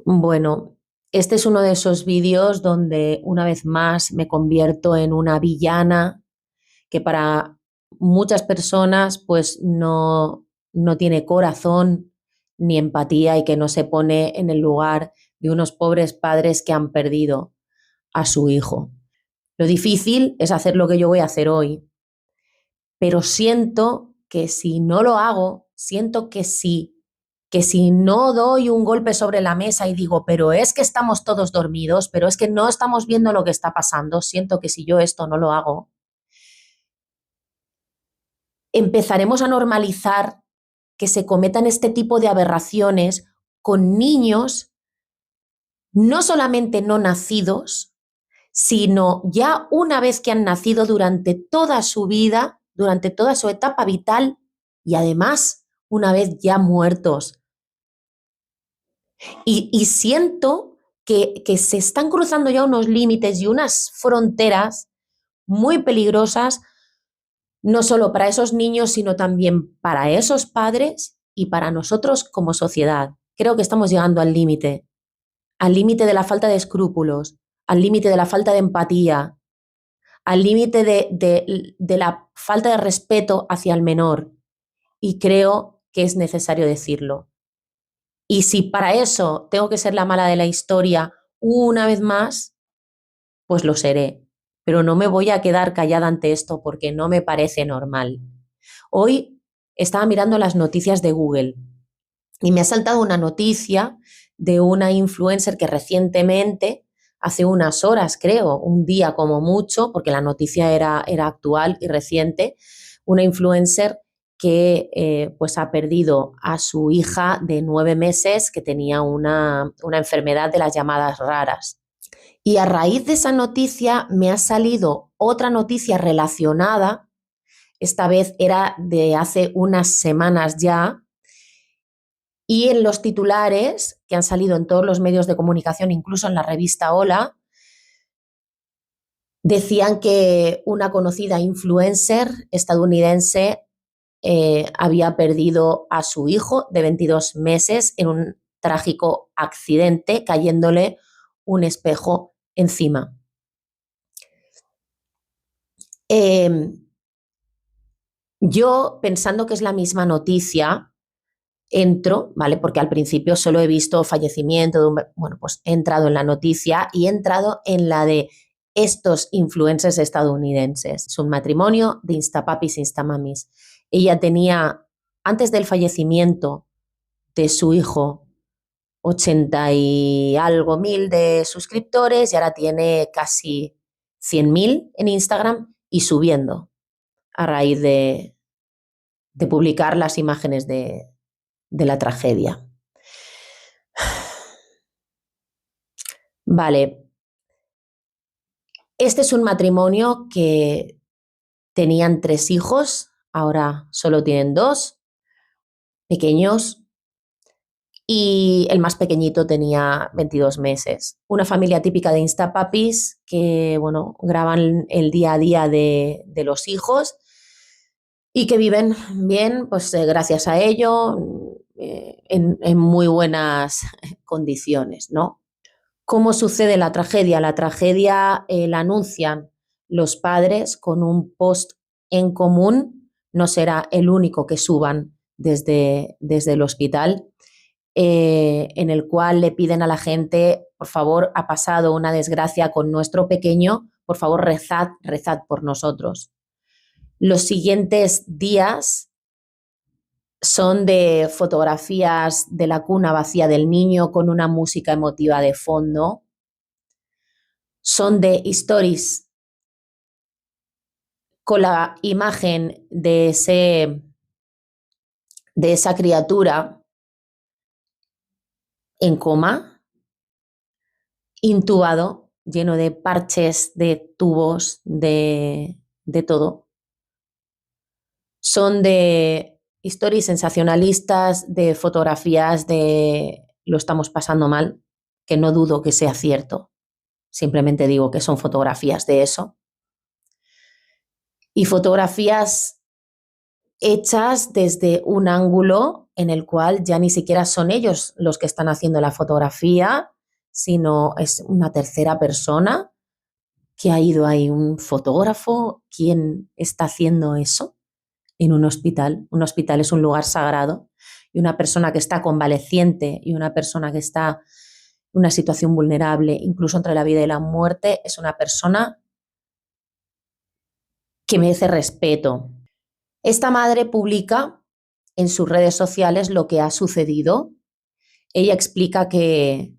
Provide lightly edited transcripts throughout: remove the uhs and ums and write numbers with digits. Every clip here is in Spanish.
Bueno, este es uno de esos vídeos donde una vez más me convierto en una villana que para muchas personas pues no tiene corazón ni empatía y que no se pone en el lugar de unos pobres padres que han perdido a su hijo. Lo difícil es hacer lo que yo voy a hacer hoy, pero siento que si no lo hago, siento que si no doy un golpe sobre la mesa y digo, pero es que estamos todos dormidos, pero es que no estamos viendo lo que está pasando, siento que si yo esto no lo hago, empezaremos a normalizar que se cometan este tipo de aberraciones con niños no solamente no nacidos, sino ya una vez que han nacido durante toda su vida, durante toda su etapa vital y además una vez ya muertos. Y siento que se están cruzando ya unos límites y unas fronteras muy peligrosas, no solo para esos niños, sino también para esos padres y para nosotros como sociedad. Creo que estamos llegando al límite de la falta de escrúpulos, al límite de la falta de empatía, al límite de la falta de respeto hacia el menor. Y creo que es necesario decirlo. Y si para eso tengo que ser la mala de la historia una vez más, pues lo seré. Pero no me voy a quedar callada ante esto porque no me parece normal. Hoy estaba mirando las noticias de Google y me ha saltado una noticia de una influencer que recientemente, hace unas horas creo, un día como mucho, porque la noticia era actual y reciente, una influencer que pues ha perdido a su hija de 9 meses que tenía una enfermedad de las llamadas raras. Y a raíz de esa noticia me ha salido otra noticia relacionada, esta vez era de hace unas semanas ya, y en los titulares que han salido en todos los medios de comunicación, incluso en la revista Hola, decían que una conocida influencer estadounidense había perdido a su hijo de 22 meses en un trágico accidente, cayéndole un espejo encima. Yo, pensando que es la misma noticia, entro, ¿vale? Porque al principio solo he visto fallecimiento de un... Bueno, pues he entrado en la noticia y he entrado en la de estos influencers estadounidenses. Es un matrimonio de instapapis, instamamis. Ella tenía, antes del fallecimiento de su hijo, 80 y algo mil de suscriptores y ahora tiene casi 100.000 en Instagram y subiendo a raíz de publicar las imágenes de la tragedia. Vale, este es un matrimonio que tenían 3 hijos, ahora solo tienen 2 pequeños y el más pequeñito tenía 22 meses. Una familia típica de Instapapis que, bueno, graban el día a día de los hijos y que viven bien, pues gracias a ello, en muy buenas condiciones, ¿no? ¿Cómo sucede la tragedia? La tragedia la anuncian los padres con un post en común, no será el único que suban desde el hospital, en el cual le piden a la gente, por favor, ha pasado una desgracia con nuestro pequeño, por favor, rezad, rezad por nosotros. Los siguientes días son de fotografías de la cuna vacía del niño con una música emotiva de fondo. Son de stories con la imagen de esa criatura en coma, intubado, lleno de parches, de tubos, de todo. Son de stories sensacionalistas, de fotografías de lo estamos pasando mal, que no dudo que sea cierto. Simplemente digo que son fotografías de eso. Y fotografías hechas desde un ángulo en el cual ya ni siquiera son ellos los que están haciendo la fotografía, sino es una tercera persona que ha ido ahí, un fotógrafo. ¿Quién está haciendo eso en un hospital? Un hospital es un lugar sagrado y una persona que está convaleciente y una persona que está en una situación vulnerable, incluso entre la vida y la muerte, es una persona que merece respeto. Esta madre publica en sus redes sociales lo que ha sucedido. Ella explica que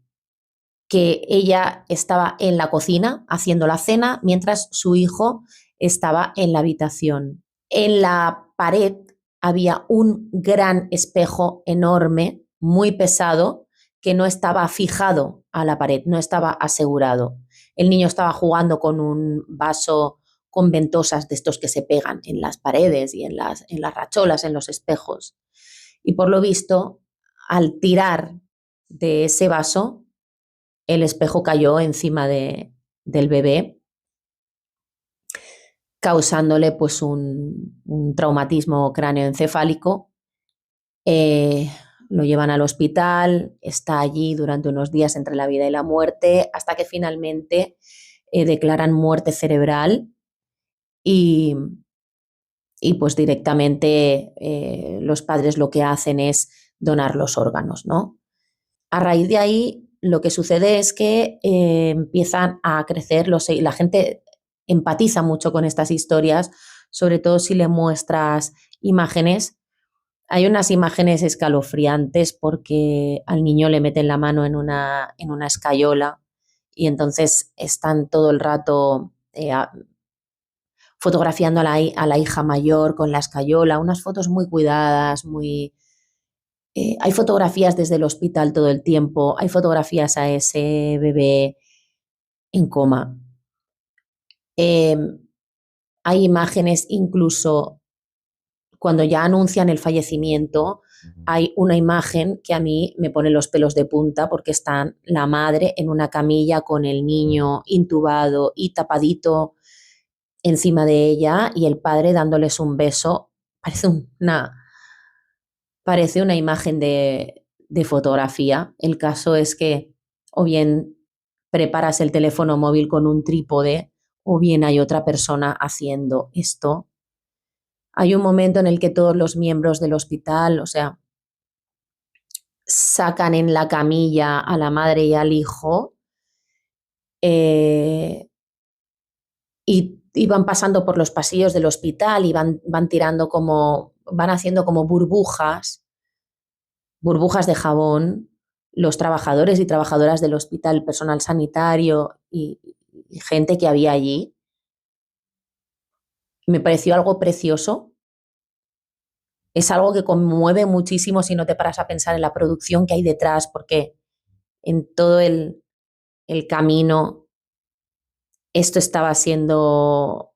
ella estaba en la cocina haciendo la cena mientras su hijo estaba en la habitación. En la pared había un gran espejo enorme, muy pesado, que no estaba fijado a la pared, no estaba asegurado. El niño estaba jugando con un vaso con ventosas de estos que se pegan en las paredes y en las racholas, en los espejos. Y por lo visto, al tirar de ese vaso, el espejo cayó encima del bebé, causándole pues un traumatismo cráneoencefálico. Lo llevan al hospital, está allí durante unos días entre la vida y la muerte, hasta que finalmente declaran muerte cerebral y, y pues directamente los padres lo que hacen es donar los órganos, ¿no? A raíz de ahí, lo que sucede es que empiezan a crecer la gente empatiza mucho con estas historias, sobre todo si le muestras imágenes. Hay unas imágenes escalofriantes porque al niño le meten la mano en una escayola y entonces están todo el rato fotografiando a la hija mayor con la escayola, unas fotos muy cuidadas, muy... hay fotografías desde el hospital todo el tiempo, hay fotografías a ese bebé en coma. Eh, hay imágenes incluso cuando ya anuncian el fallecimiento, hay una imagen que a mí me pone los pelos de punta porque está la madre en una camilla con el niño intubado y tapadito encima de ella y el padre dándoles un beso. Parece una imagen de fotografía. El caso es que o bien preparas el teléfono móvil con un trípode o bien hay otra persona haciendo esto. Hay un momento en el que todos los miembros del hospital, o sea, sacan en la camilla a la madre y al hijo eh, y van pasando por los pasillos del hospital y van tirando van haciendo como burbujas de jabón, los trabajadores y trabajadoras del hospital, personal sanitario y gente que había allí. Me pareció algo precioso. Es algo que conmueve muchísimo si no te paras a pensar en la producción que hay detrás, porque en todo el camino esto estaba siendo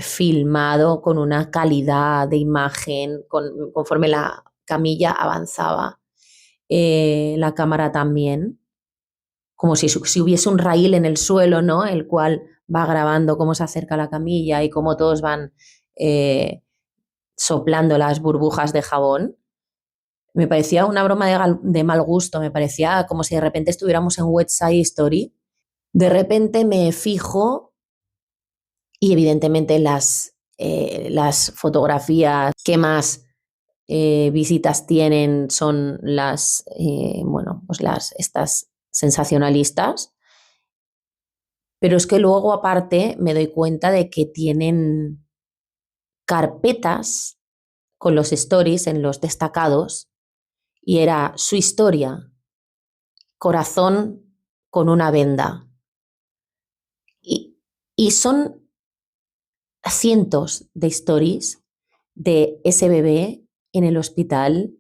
filmado con una calidad de imagen conforme la camilla avanzaba. La cámara también, como si hubiese un raíl en el suelo, ¿no? El cual va grabando cómo se acerca la camilla y cómo todos van soplando las burbujas de jabón. Me parecía una broma de mal gusto, me parecía como si de repente estuviéramos en West Side Story. De repente me fijo y evidentemente las fotografías que más visitas tienen son estas sensacionalistas, pero es que luego aparte me doy cuenta de que tienen carpetas con los stories en los destacados y era su historia, corazón con una venda. Y son cientos de stories de ese bebé en el hospital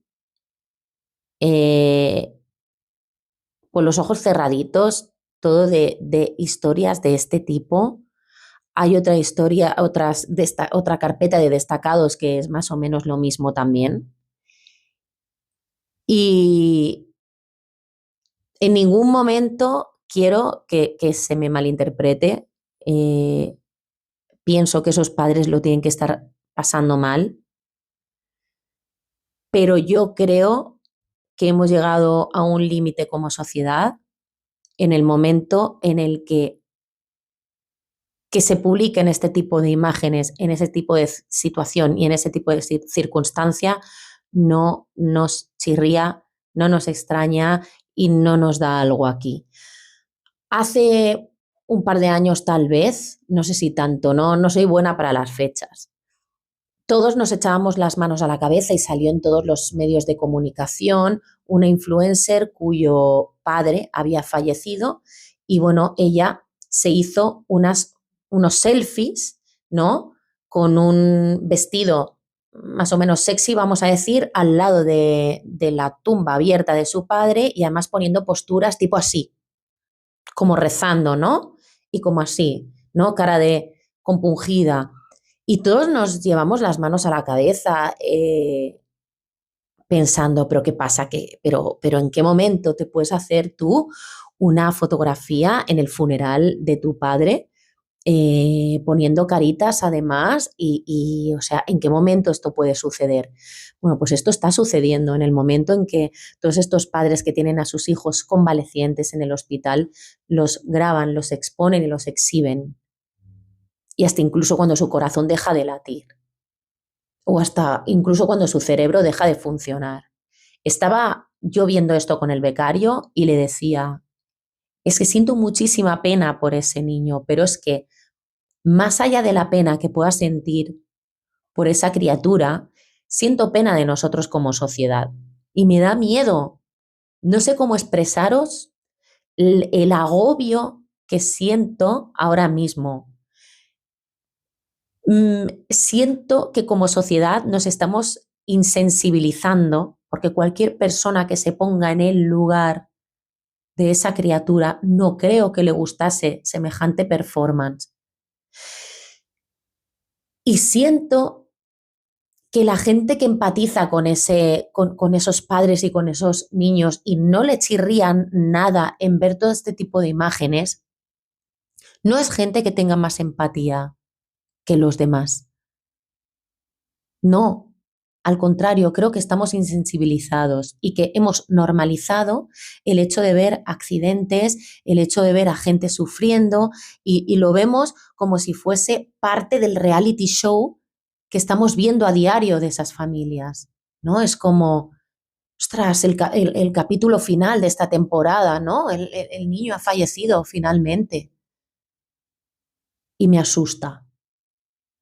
con los ojos cerraditos, todo de historias de este tipo. Hay otra historia, otra carpeta de destacados que es más o menos lo mismo también. Y en ningún momento quiero que se me malinterprete. Pienso que esos padres lo tienen que estar pasando mal. pero yo creo que hemos llegado a un límite como sociedad en el momento en el que se publiquen este tipo de imágenes en ese tipo de situación y en ese tipo de circunstancia no nos chirría, no nos extraña y no nos da algo aquí. Hace un par de años tal vez, no sé si tanto, no soy buena para las fechas. Todos nos echábamos las manos a la cabeza y salió en todos los medios de comunicación una influencer cuyo padre había fallecido y bueno, ella se hizo unos selfies, ¿no? Con un vestido más o menos sexy, vamos a decir, al lado de la tumba abierta de su padre y además poniendo posturas tipo así, como rezando, ¿no? Y como así, ¿no? Cara de compungida. Y todos nos llevamos las manos a la cabeza pensando, pero ¿qué pasa? Pero ¿en qué momento te puedes hacer tú una fotografía en el funeral de tu padre? Poniendo caritas además o sea, ¿en qué momento esto puede suceder? Bueno, pues esto está sucediendo en el momento en que todos estos padres que tienen a sus hijos convalecientes en el hospital los graban, los exponen y los exhiben. Y hasta incluso cuando su corazón deja de latir o hasta incluso cuando su cerebro deja de funcionar. Estaba yo viendo esto con el becario y le decía, es que siento muchísima pena por ese niño, pero es que más allá de la pena que pueda sentir por esa criatura, siento pena de nosotros como sociedad y me da miedo. No sé cómo expresaros el agobio que siento ahora mismo. Siento que como sociedad nos estamos insensibilizando porque cualquier persona que se ponga en el lugar de esa criatura no creo que le gustase semejante performance. Y siento que la gente que empatiza con esos padres y con esos niños y no le chirrían nada en ver todo este tipo de imágenes, no es gente que tenga más empatía que los demás. No, al contrario, creo que estamos insensibilizados y que hemos normalizado el hecho de ver accidentes, el hecho de ver a gente sufriendo y lo vemos como si fuese parte del reality show que estamos viendo a diario de esas familias, ¿no? Es como, ostras, el capítulo final de esta temporada, ¿no? El niño ha fallecido finalmente y me asusta.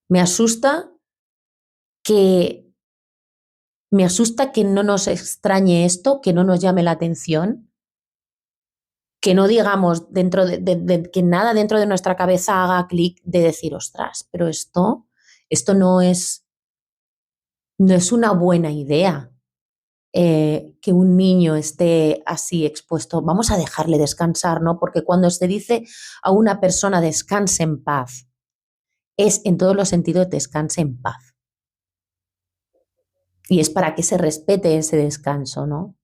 Me asusta que no nos extrañe esto, que no nos llame la atención, que no digamos que nada dentro de nuestra cabeza haga clic de decir, ostras, pero esto no es una buena idea. Que un niño esté así expuesto, vamos a dejarle descansar, ¿no? Porque cuando se dice a una persona descanse en paz, es en todos los sentidos descanse en paz. Y es para que se respete ese descanso, ¿no?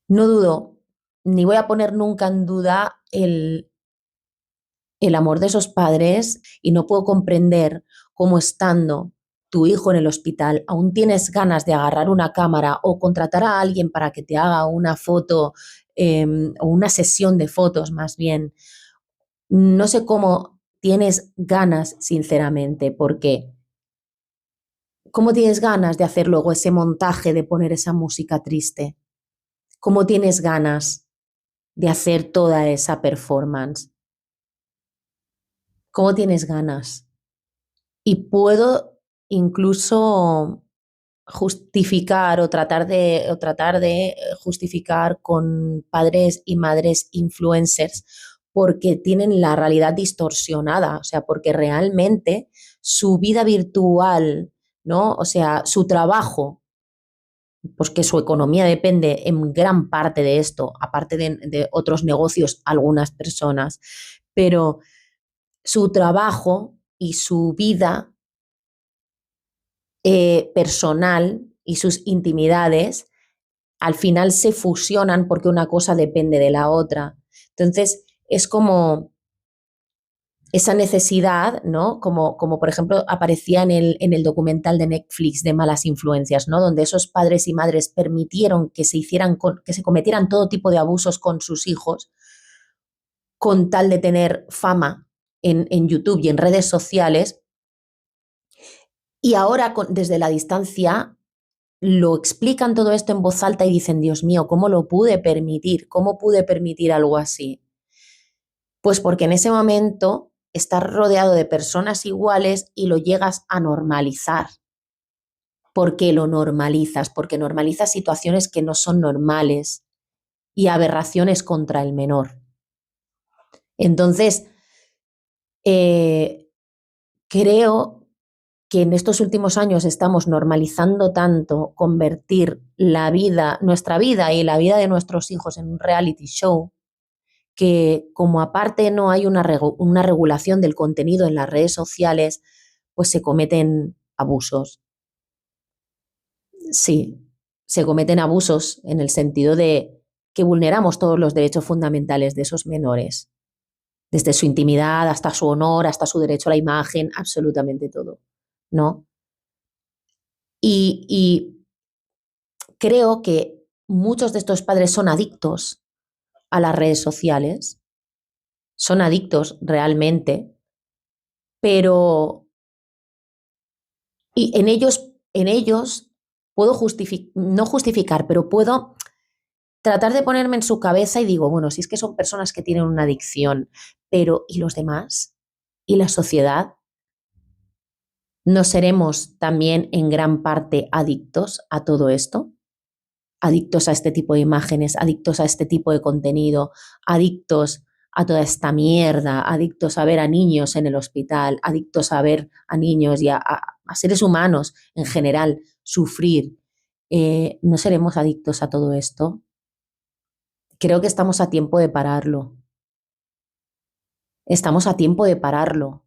No dudo, ni voy a poner nunca en duda el amor de esos padres y no puedo comprender cómo estando tu hijo en el hospital aún tienes ganas de agarrar una cámara o contratar a alguien para que te haga una foto o una sesión de fotos más bien. No sé cómo tienes ganas, sinceramente, porque ¿cómo tienes ganas de hacer luego ese montaje, de poner esa música triste? ¿Cómo tienes ganas de hacer toda esa performance? ¿Cómo tienes ganas? Y puedo incluso justificar o tratar de justificar con padres y madres influencers porque tienen la realidad distorsionada, o sea, porque realmente su vida virtual, ¿no? O sea, su trabajo, pues que su economía depende en gran parte de esto, aparte de otros negocios, algunas personas, pero su trabajo y su vida personal y sus intimidades al final se fusionan porque una cosa depende de la otra. Entonces, esa necesidad, ¿no? Como por ejemplo aparecía en el documental de Netflix de Malas Influencias, ¿no? Donde esos padres y madres permitieron que que se cometieran todo tipo de abusos con sus hijos con tal de tener fama en YouTube y en redes sociales. Y ahora desde la distancia lo explican todo esto en voz alta y dicen, Dios mío, ¿cómo lo pude permitir? ¿Cómo pude permitir algo así? Pues porque en ese momento estás rodeado de personas iguales y lo llegas a normalizar. ¿Por qué lo normalizas? Porque normalizas situaciones que no son normales y aberraciones contra el menor. Entonces, creo que en estos últimos años estamos normalizando tanto convertir nuestra vida y la vida de nuestros hijos en un reality show, que como aparte no hay una regulación del contenido en las redes sociales, pues se cometen abusos. Sí, se cometen abusos en el sentido de que vulneramos todos los derechos fundamentales de esos menores, desde su intimidad hasta su honor, hasta su derecho a la imagen, absolutamente todo, ¿no? Y creo que muchos de estos padres son adictos a las redes sociales, son adictos realmente, pero y en ellos puedo no justificar, pero puedo tratar de ponerme en su cabeza y digo, bueno, si es que son personas que tienen una adicción, pero ¿y los demás? ¿Y la sociedad? ¿No seremos también en gran parte adictos a todo esto? Adictos a este tipo de imágenes, adictos a este tipo de contenido, adictos a toda esta mierda, adictos a ver a niños en el hospital, adictos a ver a niños y a seres humanos en general sufrir. ¿No seremos adictos a todo esto? Creo que estamos a tiempo de pararlo. Estamos a tiempo de pararlo,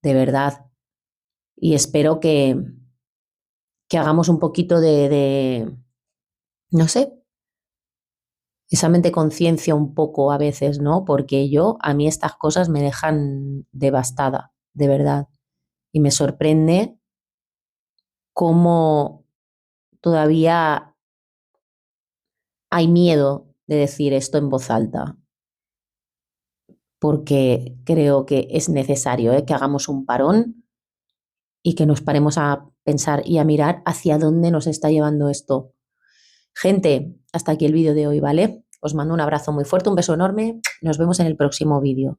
de verdad. Y espero que hagamos un poquito no sé, esa mente conciencia un poco a veces, ¿no? Porque a mí estas cosas me dejan devastada, de verdad. Y me sorprende cómo todavía hay miedo de decir esto en voz alta, porque creo que es necesario, que hagamos un parón y que nos paremos a pensar y a mirar hacia dónde nos está llevando esto. Gente, hasta aquí el vídeo de hoy, ¿vale? Os mando un abrazo muy fuerte, un beso enorme. Nos vemos en el próximo vídeo.